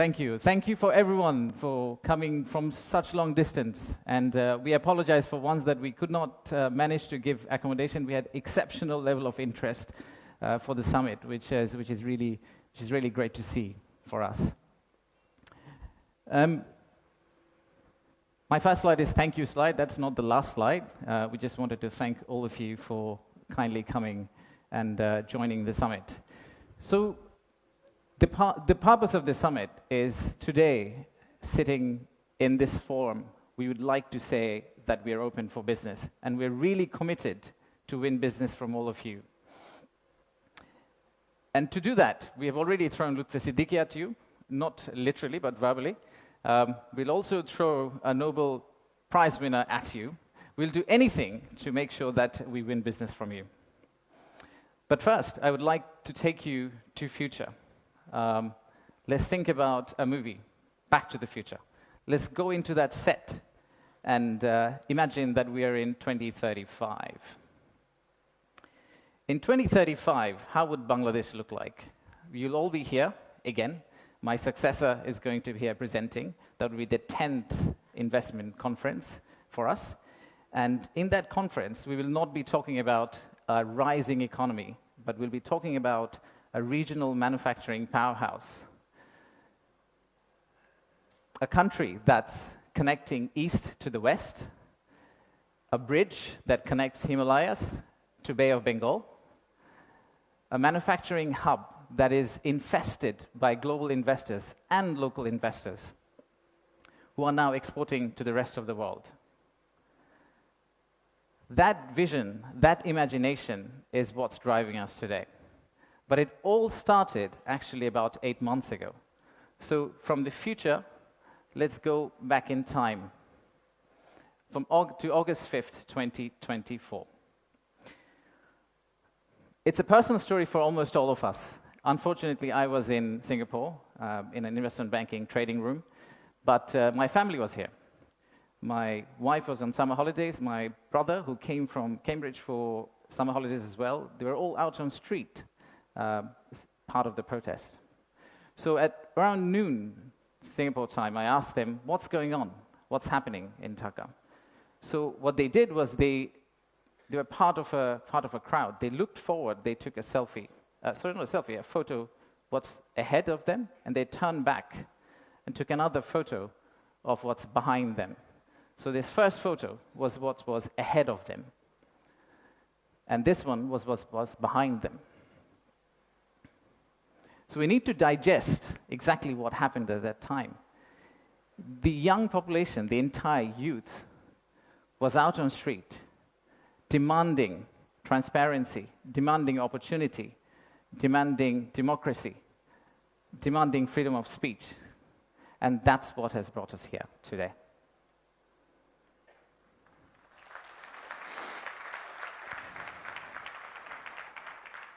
Thank you. Thank you for everyone for coming from such long distance. And we apologize for ones that we could not manage to give accommodation. We had exceptional level of interest for the summit, which is really great to see for us. My first slide is thank you slide. That's not the last slide. We just wanted to thank all of you for kindly coming and joining the summit. So the purpose of the summit is today, sitting in this forum, we would like to say that we are open for business, and we're really committed to win business from all of you. And to do that, we have already thrown Lutfi Siddiqui at you, not literally, but verbally. We'll also throw a Nobel Prize winner at you. We'll do anything to make sure that we win business from you. But first, I would like to take you to future. Let's think about a movie, Back to the Future. Let's go into that set and imagine that we are in 2035. In 2035, how would Bangladesh look like? You'll all be here again. My successor is going to be here presenting. That will be the 10th investment conference for us. And in that conference, we will not be talking about a rising economy, but we'll be talking about a regional manufacturing powerhouse. A country that's connecting east to the west, a bridge that connects Himalayas to Bay of Bengal, a manufacturing hub that is infested by global investors and local investors who are now exporting to the rest of the world. That vision, that imagination is what's driving us today. But it all started actually about 8 months ago. So from the future, let's go back in time to August 5th, 2024. It's a personal story for almost all of us. Unfortunately, I was in Singapore in an investment banking trading room, but my family was here. My wife was on summer holidays. My brother, who came from Cambridge for summer holidays as well, they were all out on street, part of the protest. So at around noon Singapore time, I asked them, what's going on? What's happening in Dhaka? So what they did was they were part of a crowd. They looked forward, they took a selfie. Sorry, not a selfie, a photo, what's ahead of them, and they turned back and took another photo of what's behind them. So this first photo was what was ahead of them, and this one was what was behind them. So we need to digest exactly what happened at that time. The young population, the entire youth, was out on the street, demanding transparency, demanding opportunity, demanding democracy, demanding freedom of speech. And that's what has brought us here today.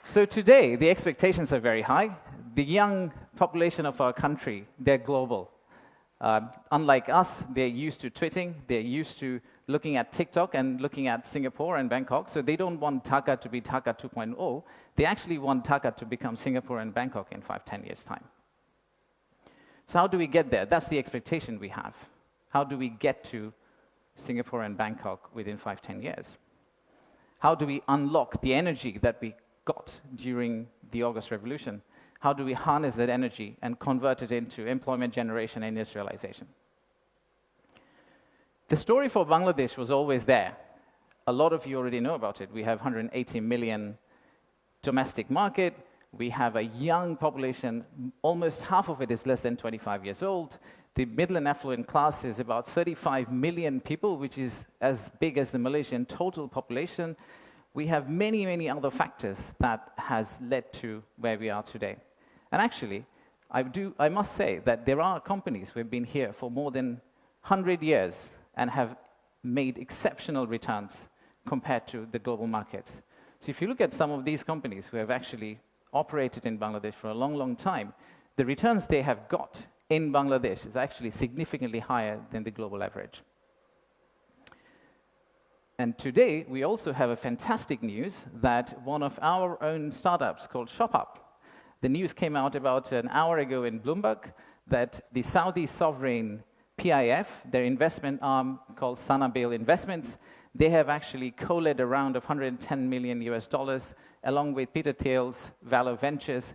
So today, the expectations are very high. The young population of our country, they're global. Unlike us, they're used to tweeting, they're used to looking at TikTok and looking at Singapore and Bangkok, so they don't want Dhaka to be Dhaka 2.0. They actually want Dhaka to become Singapore and Bangkok in 5-10 years' time. So how do we get there? That's the expectation we have. How do we get to Singapore and Bangkok within 5-10 years? How do we unlock the energy that we got during the August Revolution? How do we harness that energy and convert it into employment generation and industrialization? The story for Bangladesh was always there. A lot of you already know about it. We have 180 million domestic market. We have a young population. Almost half of it is less than 25 years old. The middle and affluent class is about 35 million people, which is as big as the Malaysian total population. We have many, many other factors that has led to where we are today. And actually, I must say that there are companies who have been here for more than 100 years and have made exceptional returns compared to the global markets. So if you look at some of these companies who have actually operated in Bangladesh for a long, long time, the returns they have got in Bangladesh is actually significantly higher than the global average. And today, we also have a fantastic news that one of our own startups called ShopUp, the news came out about an hour ago in Bloomberg that the Saudi sovereign PIF, their investment arm called Sanabil Investments, they have actually co-led a round of $110 million along with Peter Thiel's Valor Ventures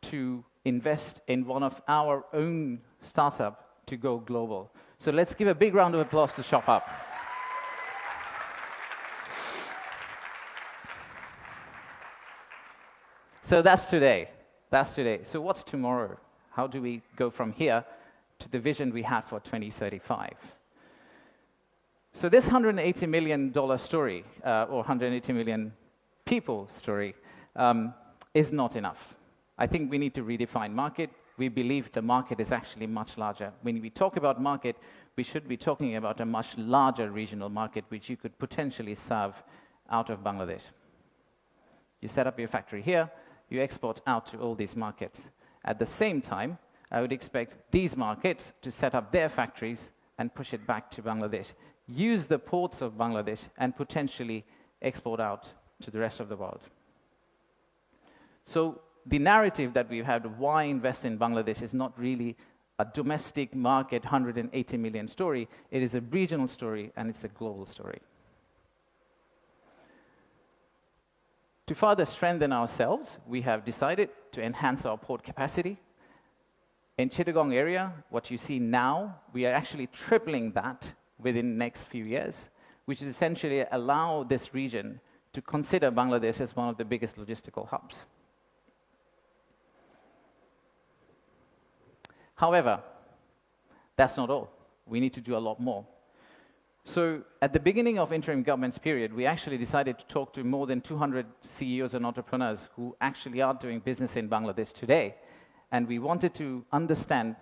to invest in one of our own startup to go global. So let's give a big round of applause to Shop Up. So that's today. That's today. So what's tomorrow? How do we go from here to the vision we had for 2035? So this $180 million story, or 180 million people story, is not enough. I think we need to redefine market. We believe the market is actually much larger. When we talk about market, we should be talking about a much larger regional market which you could potentially serve out of Bangladesh. You set up your factory here, you export out to all these markets. At the same time, I would expect these markets to set up their factories and push it back to Bangladesh. Use the ports of Bangladesh and potentially export out to the rest of the world. So the narrative that we've had of why invest in Bangladesh is not really a domestic market 180 million story. It is a regional story and it's a global story. To further strengthen ourselves, we have decided to enhance our port capacity. In Chittagong area, what you see now, we are actually tripling that within the next few years, which is essentially allow this region to consider Bangladesh as one of the biggest logistical hubs. However, that's not all. We need to do a lot more. So at the beginning of interim government's period, we actually decided to talk to more than 200 CEOs and entrepreneurs who actually are doing business in Bangladesh today. And we wanted to understand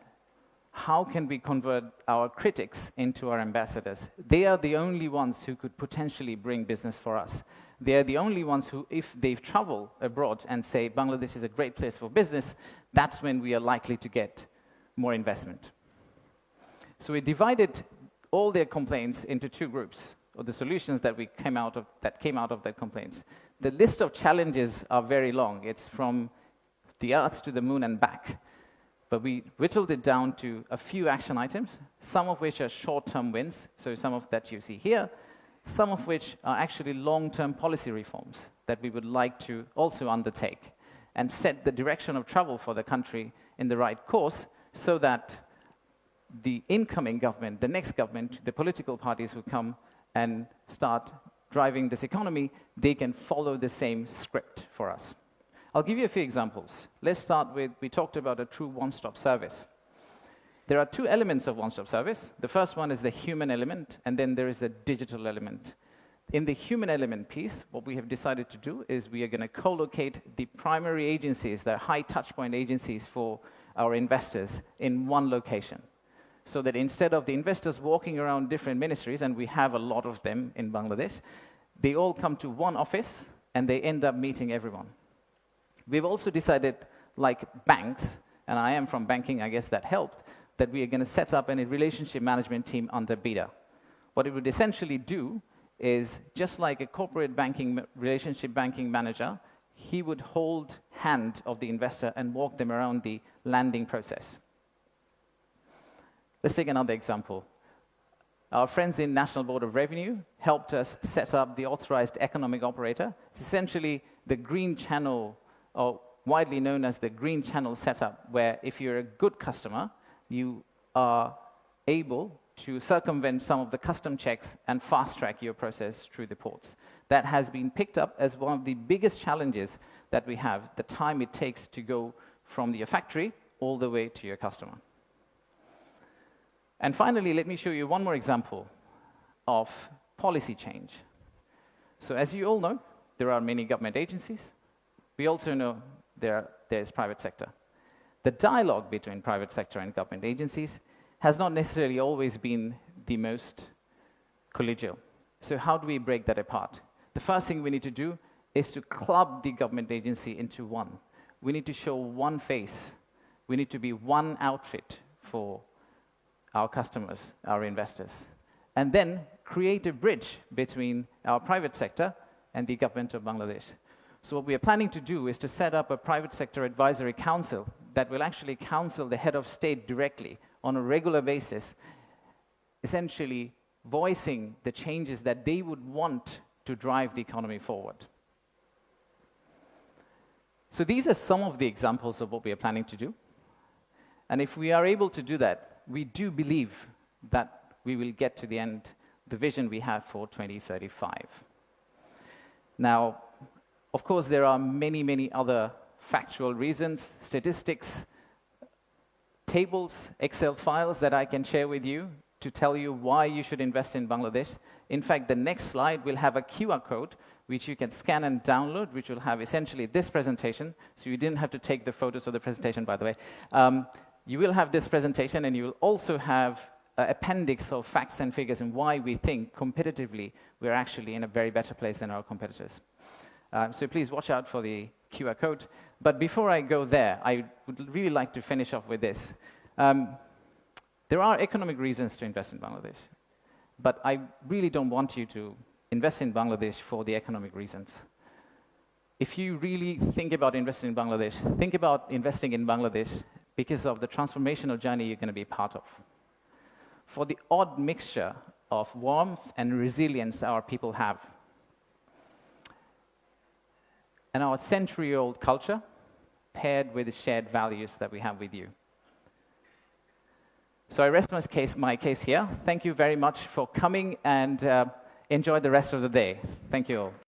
how can we convert our critics into our ambassadors. They are the only ones who could potentially bring business for us. They are the only ones who, if they've traveled abroad and say Bangladesh is a great place for business, that's when we are likely to get more investment. So we divided all their complaints into two groups, or the solutions that came out of their complaints. The list of challenges are very long. It's from the earth to the moon and back. But we whittled it down to a few action items, some of which are short-term wins, so some of that you see here, some of which are actually long-term policy reforms that we would like to also undertake and set the direction of travel for the country in the right course so that the incoming government, the next government, the political parties who come and start driving this economy, they can follow the same script for us. I'll give you a few examples. Let's start with, we talked about a true one-stop service. There are two elements of one-stop service. The first one is the human element, and then there is the digital element. In the human element piece, what we have decided to do is we are going to co-locate the primary agencies, the high touchpoint agencies for our investors in one location. So that instead of the investors walking around different ministries, and we have a lot of them in Bangladesh, they all come to one office and they end up meeting everyone. We've also decided, like banks, and I am from banking, I guess that helped, that we are going to set up a relationship management team under BIDA. What it would essentially do is, just like a corporate banking, relationship banking manager, he would hold hand of the investor and walk them around the landing process. Let's take another example. Our friends in National Board of Revenue helped us set up the authorized economic operator. It's essentially the green channel, or widely known as the green channel setup, where if you're a good customer, you are able to circumvent some of the custom checks and fast-track your process through the ports. That has been picked up as one of the biggest challenges that we have, the time it takes to go from your factory all the way to your customer. And finally, let me show you one more example of policy change. So as you all know, there are many government agencies. We also know there's private sector. The dialogue between private sector and government agencies has not necessarily always been the most collegial. So how do we break that apart? The first thing we need to do is to club the government agency into one. We need to show one face. We need to be one outfit for our customers, our investors, and then create a bridge between our private sector and the government of Bangladesh. So what we are planning to do is to set up a private sector advisory council that will actually counsel the head of state directly on a regular basis, essentially voicing the changes that they would want to drive the economy forward. So these are some of the examples of what we are planning to do. And if we are able to do that, we do believe that we will get to the end, the vision we have for 2035. Now, of course, there are many, many other factual reasons, statistics, tables, Excel files that I can share with you to tell you why you should invest in Bangladesh. In fact, the next slide will have a QR code which you can scan and download, which will have essentially this presentation. So you didn't have to take the photos of the presentation, by the way. You will have this presentation, and you will also have an appendix of facts and figures and why we think competitively we're actually in a very better place than our competitors. So please watch out for the QR code. But before I go there, I would really like to finish off with this. There are economic reasons to invest in Bangladesh, but I really don't want you to invest in Bangladesh for the economic reasons. If you really think about investing in Bangladesh, think about investing in Bangladesh because of the transformational journey you're going to be part of. For the odd mixture of warmth and resilience our people have, and our century-old culture paired with the shared values that we have with you. So I rest my case here. Thank you very much for coming, and enjoy the rest of the day. Thank you all.